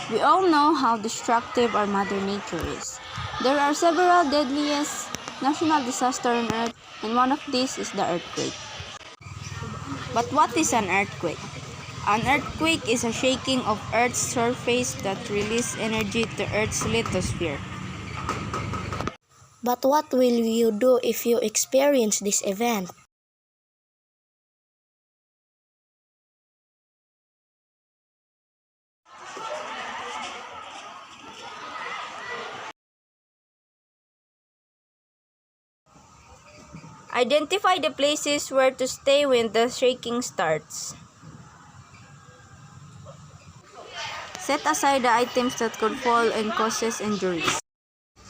We all know how destructive our Mother Nature is. There are several deadliest national disasters on Earth, and one of these is the earthquake. But what is an earthquake? An earthquake is a shaking of Earth's surface that releases energy to Earth's lithosphere. But what will you do if you experience this event? Identify the places where to stay when the shaking starts. Set aside the items that could fall and causes injuries.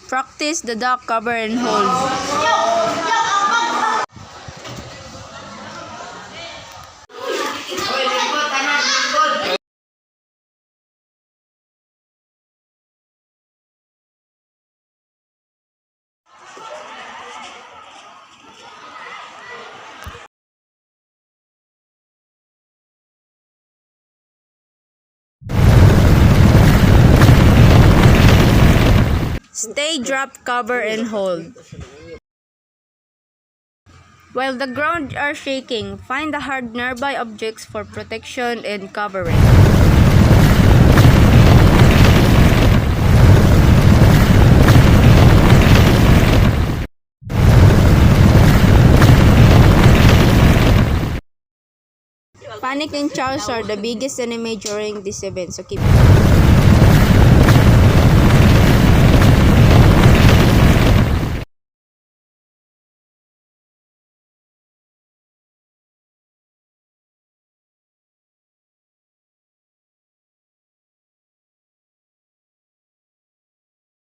Practice the duck, cover, and hold. Stay, drop, cover, and hold. While the ground are shaking, find the hard nearby objects for protection and covering. Panic and chaos are the biggest enemy during this event, so keep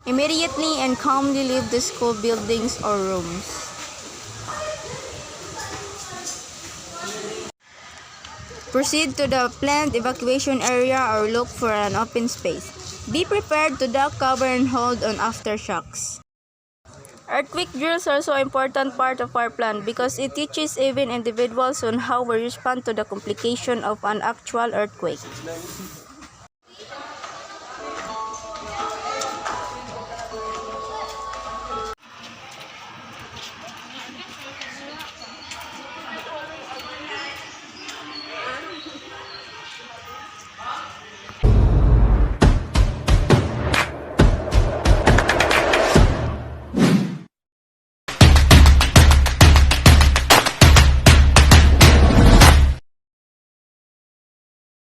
immediately and calmly leave the school buildings or rooms. Proceed to the planned evacuation area or look for an open space. Be prepared to duck, cover, and hold on aftershocks. Earthquake drills are also an important part of our plan because it teaches even individuals on how we respond to the complication of an actual earthquake.